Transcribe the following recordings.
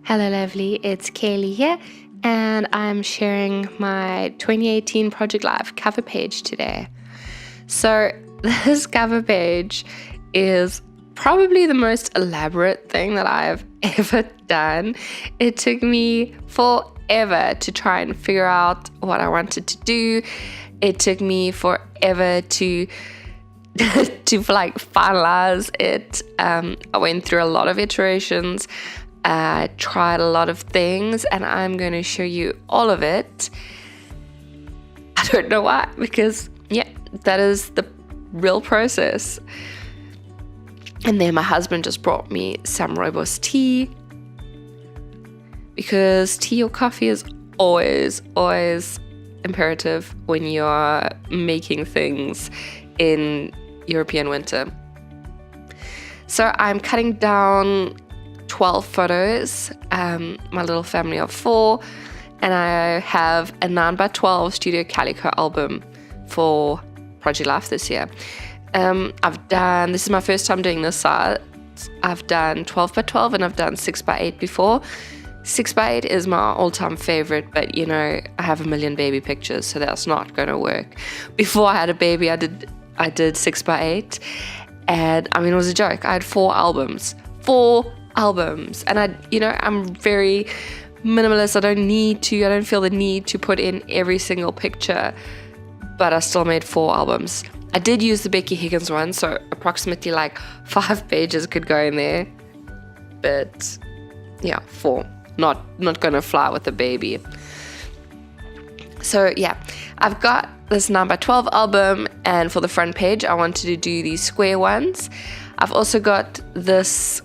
Hello lovely, it's Caylee here, and I'm sharing my 2018 Project Life cover page today. So this cover page is probably the most elaborate thing that I've ever done. It took me forever to try and figure out what I wanted to do. It took me forever to finalize it. I went through a lot of iterations. I tried a lot of things, and I'm going to show you all of it. I don't know why, because that is the real process. And then my husband just brought me some rooibos tea, because tea or coffee is always imperative when you're making things in European winter. So I'm cutting down 12 photos, my little family of 4, and I have a 9x12 Studio Calico album for Project Life this year. This is my first time doing this size. I've done 12x12 and I've done 6x8 before. 6x8 is my all-time favorite, but I have a million baby pictures, so that's not going to work. Before I had a baby, I did 6x8, and it was a joke. I had 4 albums, and I'm very minimalist. I don't feel the need to put in every single picture, but I still made 4 albums. I did use the Becky Higgins one, so approximately 5 pages could go in there, but 4, not gonna fly with the baby. So I've got this 9x12 album, and for the front page I wanted to do these square ones. I've also got this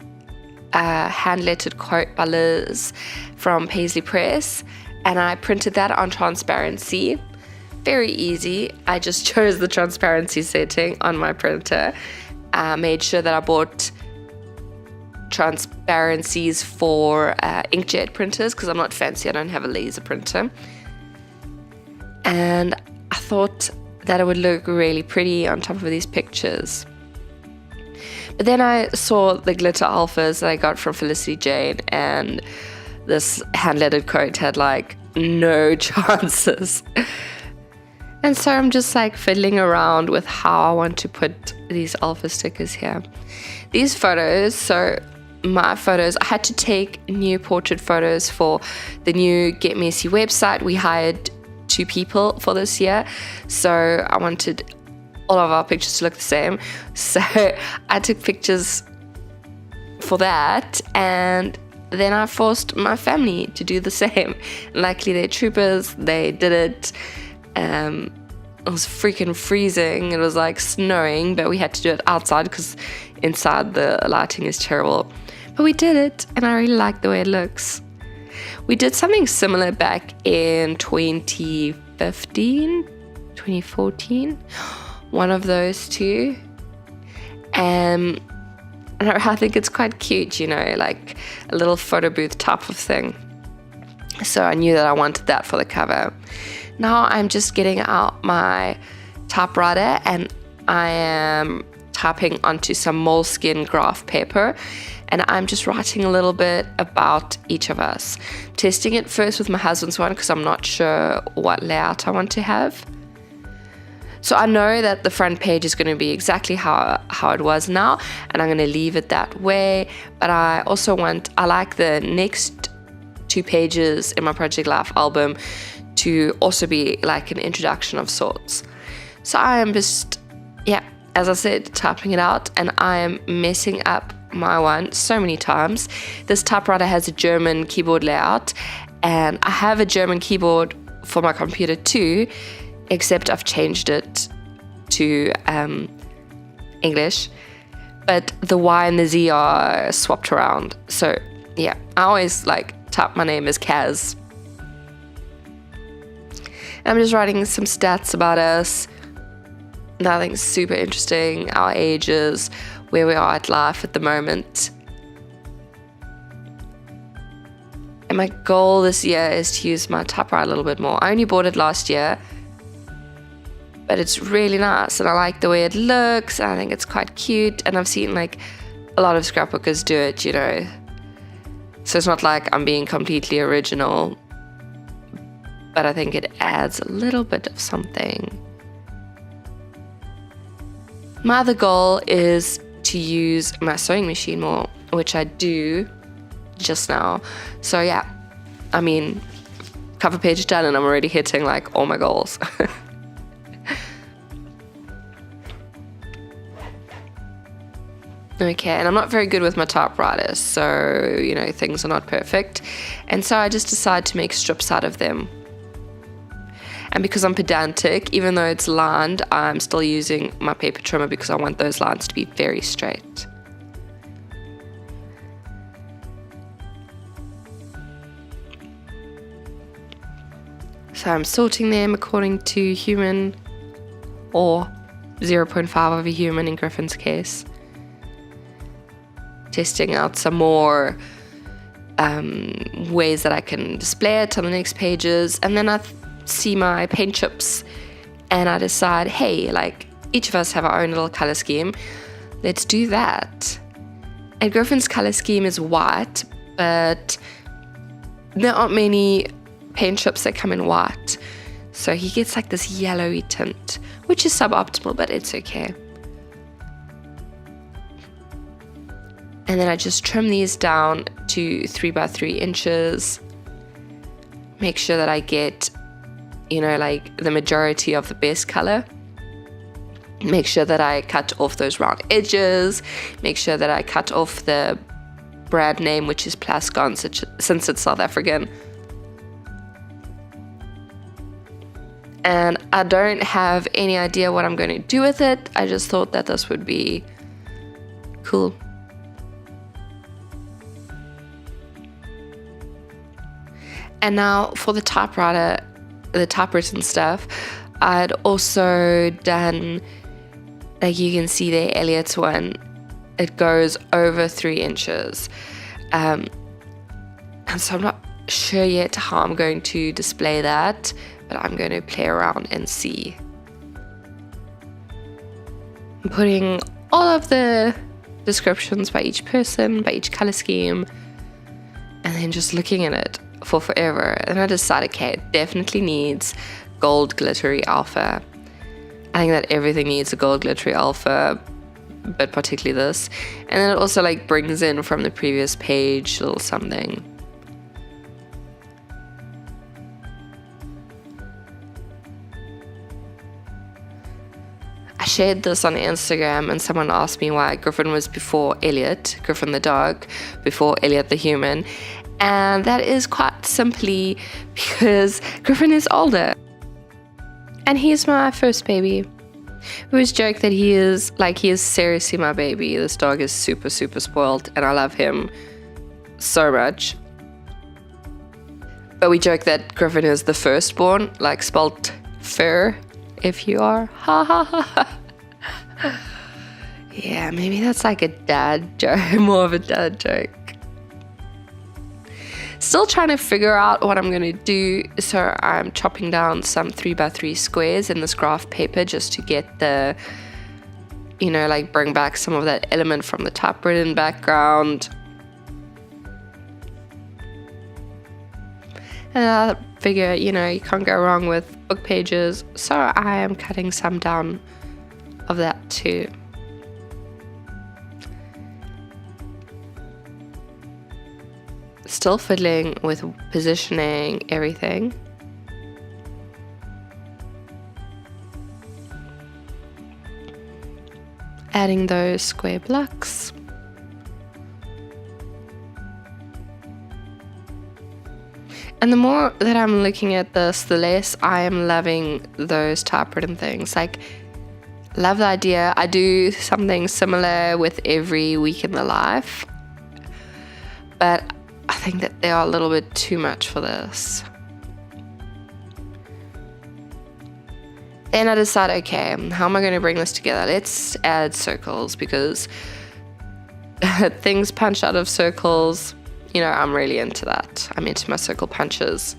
hand-lettered quote by Liz from Paisley Press, and I printed that on transparency. Very easy. I just chose the transparency setting on my printer. I made sure that I bought transparencies for inkjet printers, because I'm not fancy. I don't have a laser printer, and I thought that it would look really pretty on top of these pictures. But then I saw the glitter alphas that I got from Felicity Jane, and this hand-lettered quote had no chances. And so I'm just fiddling around with how I want to put these alpha stickers here. These photos, so my photos, I had to take new portrait photos for the new Get Messy website. We hired 2 people for this year, so I wanted all of our pictures to look the same. So I took pictures for that, and then I forced my family to do the same. Luckily, they're troopers. They did it. It was freaking freezing. It was snowing, but we had to do it outside because inside the lighting is terrible. But we did it, and I really like the way it looks. We did something similar back in 2015, 2014, one of those 2. And I think it's quite cute, like a little photo booth type of thing. So I knew that I wanted that for the cover. Now I'm just getting out my typewriter, and I am typing onto some moleskin graph paper, and I'm just writing a little bit about each of us. Testing it first with my husband's one, because I'm not sure what layout I want to have. So I know that the front page is going to be exactly how it was now, and I'm going to leave it that way. But I like the next 2 pages in my Project Life album to also be an introduction of sorts. So I am just, as I said, typing it out, and I am messing up my one so many times. This typewriter has a German keyboard layout, and I have a German keyboard for my computer too, except I've changed it to English, but the Y and the Z are swapped around. So I always type my name as Kaz. I'm just writing some stats about us. Nothing super interesting. Our ages, where we are at life at the moment. And my goal this year is to use my typewriter a little bit more. I only bought it last year, but it's really nice, and I like the way it looks. I think it's quite cute, and I've seen a lot of scrapbookers do it, So it's not like I'm being completely original, but I think it adds a little bit of something. My other goal is to use my sewing machine more, which I do just now. So yeah, I mean, cover page done and I'm already hitting like all my goals. Okay, and I'm not very good with my typewriters, so, you know, things are not perfect. And so I just decided to make strips out of them. And because I'm pedantic, even though it's lined, I'm still using my paper trimmer because I want those lines to be very straight. So I'm sorting them according to human, or 0.5 of a human in Griffin's case. Testing out some more ways that I can display it on the next pages, and then I see my paint chips and I decide, hey, like, each of us have our own little color scheme, let's do that. And Griffin's color scheme is white, but there aren't many paint chips that come in white, so he gets like this yellowy tint, which is suboptimal, but it's okay. And then I just trim these down to 3 by 3 inches. Make sure that I get, you know, like the majority of the best color. Make sure that I cut off those round edges. Make sure that I cut off the brand name, which is Plascon, since it's South African. And I don't have any idea what I'm going to do with it. I just thought that this would be cool. And now for the typewriter, the typewritten stuff, I'd also done, like you can see there, Elliot's one, it goes over 3 inches. And so I'm not sure yet how I'm going to display that, but I'm going to play around and see. I'm putting all of the descriptions by each person, by each color scheme, and then just looking at it for forever. And I decided, okay, it definitely needs gold glittery alpha. I think that everything needs a gold glittery alpha, but particularly this. And then it also like brings in from the previous page a little something. I shared this on Instagram and someone asked me why Griffin was before Elliot, Griffin the dog, before Elliot the human. And that is quite simply because Griffin is older. And he's my first baby. We always joke that he is seriously my baby. This dog is super, super spoiled and I love him so much. But we joke that Griffin is the firstborn, like spelt fur, if you are. Ha ha ha. Yeah, maybe that's like a dad joke, more of a dad joke. Still trying to figure out what I'm going to do, so I'm chopping down some 3 by 3 squares in this graph paper just to get the, you know, like bring back some of that element from the typewritten background. And I figure, you know, you can't go wrong with book pages, so I am cutting some down of that too. Still fiddling with positioning everything. Adding those square blocks. And the more that I'm looking at this, the less I am loving those typewritten things. Like, love the idea. I do something similar with every week in the life, but I think that they are a little bit too much for this. Then I decide, okay, how am I going to bring this together? Let's add circles, because things punch out of circles, you know, I'm really into that. I'm into my circle punches.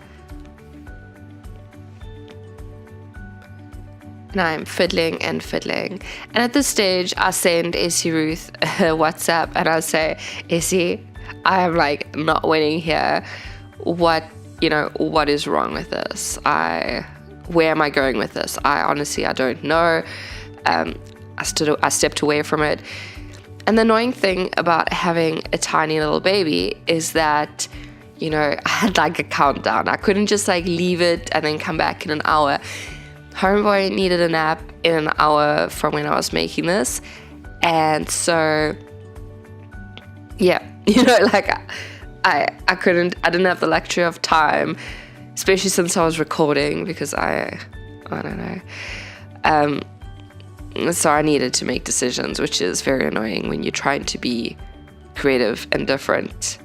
And I'm fiddling and fiddling. And at this stage, I send Essie Ruth a WhatsApp and I say, Essie, I am like not winning here. What is wrong with this? Where am I going with this? I don't know. I stepped away from it. And the annoying thing about having a tiny little baby is that, I had like a countdown. I couldn't just like leave it and then come back in an hour. Homeboy needed a nap in an hour from when I was making this. And so, yeah, like I didn't have the luxury of time, especially since I was recording, because I don't know. So I needed to make decisions, which is very annoying when you're trying to be creative and different.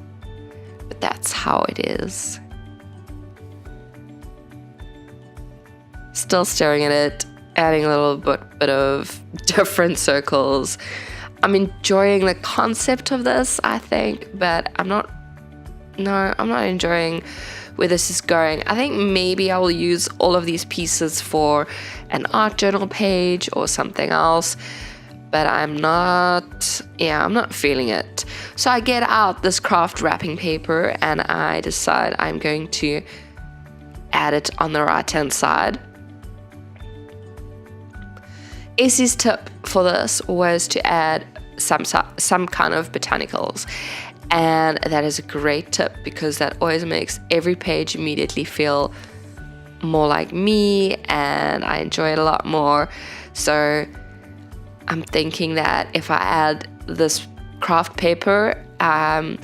But that's how it is. Still staring at it, adding a little bit of different circles. I'm enjoying the concept of this, I think, but I'm not enjoying where this is going. I think maybe I will use all of these pieces for an art journal page or something else, but I'm not feeling it. So I get out this craft wrapping paper and I decide I'm going to add it on the right hand side. Essie's tip for this was to add some kind of botanicals, and that is a great tip because that always makes every page immediately feel more like me, and I enjoy it a lot more. So I'm thinking that if I add this craft paper, I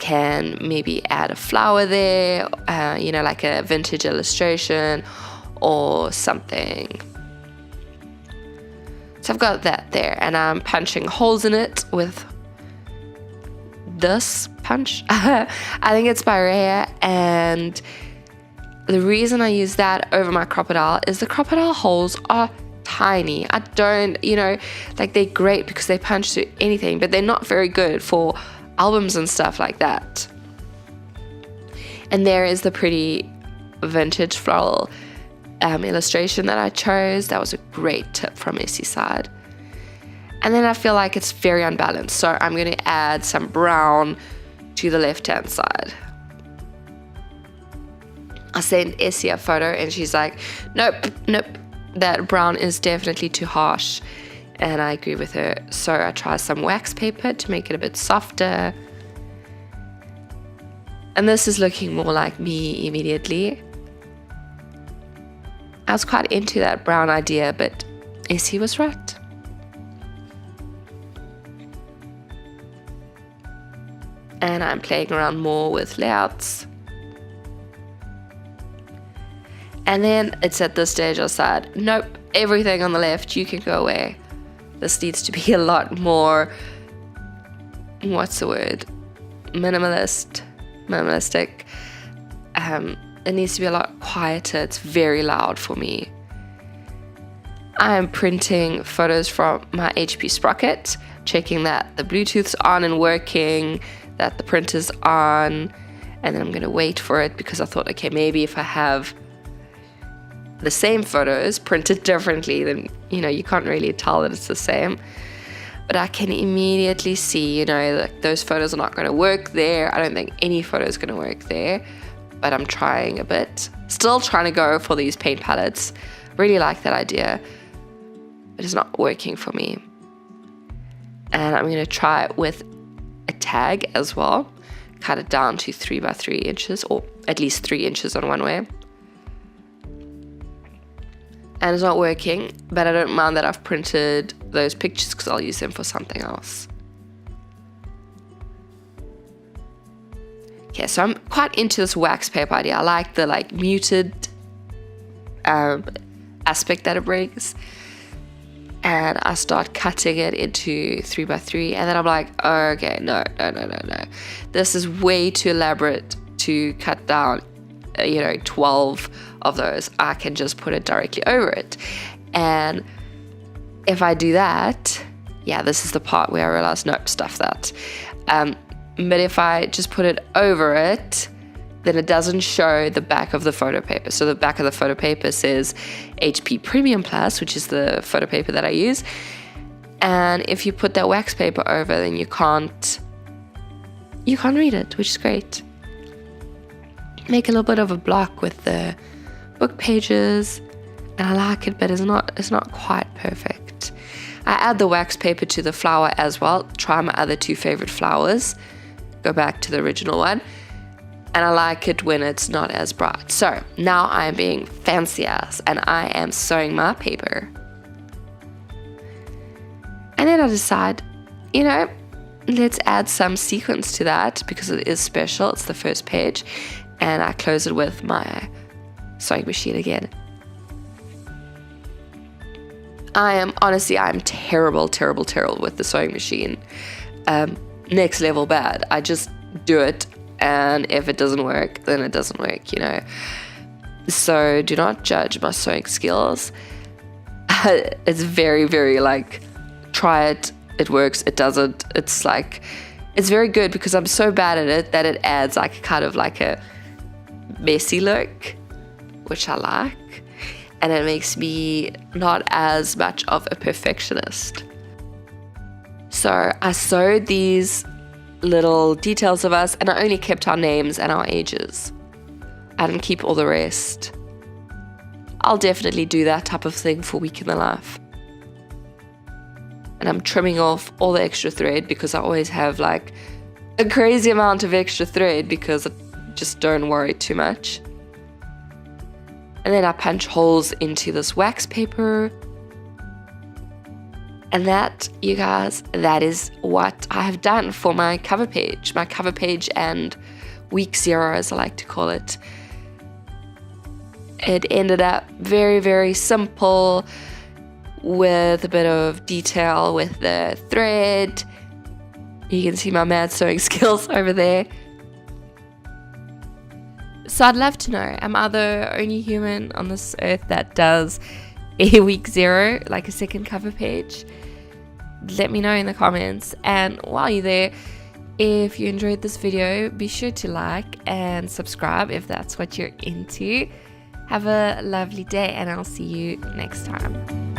can maybe add a flower there, like a vintage illustration or something. So I've got that there, and I'm punching holes in it with this punch. I think it's by Rare, and the reason I use that over my crocodile is the crocodile holes are tiny. I don't, they're great because they punch through anything, but they're not very good for albums and stuff like that. And there is the pretty vintage floral illustration that I chose. That was a great tip from Essie's side. And then I feel like it's very unbalanced, so I'm going to add some brown to the left hand side. I sent Essie a photo and she's like, nope, that brown is definitely too harsh. And I agree with her. So I try some wax paper to make it a bit softer. And this is looking more like me immediately. I was quite into that brown idea, but Essie was right. And I'm playing around more with layouts. And then it's at this stage I said, nope, everything on the left, you can go away. This needs to be a lot more, minimalistic. It needs to be a lot quieter. It's very loud for me. I am printing photos from my HP Sprocket, checking that the Bluetooth's on and working, that the printer's on, and then I'm going to wait for it because I thought, okay, maybe if I have the same photos printed differently, then, you can't really tell that it's the same. But I can immediately see, like those photos are not going to work there. I don't think any photo is going to work there. But I'm trying a bit. Still trying to go for these paint palettes. Really like that idea. But it's not working for me. And I'm going to try it with a tag as well. Cut it down to 3 by 3 inches, or at least 3 inches on one way. And it's not working, but I don't mind that I've printed those pictures because I'll use them for something else. Okay, so I'm quite into this wax paper idea. I like the muted aspect that it brings. And I start cutting it into 3 by 3, and then I'm like, oh, okay, no. This is way too elaborate to cut down, 12 of those. I can just put it directly over it. And if I do that, this is the part where I realize, nope, stuff that. But if I just put it over it, then it doesn't show the back of the photo paper. So the back of the photo paper says HP Premium Plus, which is the photo paper that I use. And if you put that wax paper over, then you can't you can't read it, which is great. Make a little bit of a block with the book pages, and I like it, but it's not quite perfect. I add the wax paper to the flower as well. Try my other 2 favorite flowers. Go back to the original one. And I like it when it's not as bright. So now I'm being fancy ass and I am sewing my paper. And then I decide, let's add some sequins to that because it is special. It's the first page. And I close it with my sewing machine again. I'm terrible with the sewing machine. Next level bad. I just do it, and if it doesn't work, then it doesn't work, So do not judge my sewing skills. It's very, very try it, it works, it doesn't. It's very good because I'm so bad at it that it adds a messy look, which I like. And it makes me not as much of a perfectionist. So I sewed these little details of us, and I only kept our names and our ages. I didn't keep all the rest. I'll definitely do that type of thing for Week in the Life. And I'm trimming off all the extra thread because I always have a crazy amount of extra thread because I just don't worry too much. And then I punch holes into this wax paper. And that, you guys, that is what I have done for my cover page. My cover page and week 0, as I like to call it. It ended up very, very simple with a bit of detail with the thread. You can see my mad sewing skills over there. So I'd love to know, am I the only human on this earth that does a week 0, a second cover page? Let me know in the comments. And while you're there, if you enjoyed this video, be sure to like and subscribe if that's what you're into. Have a lovely day, and I'll see you next time.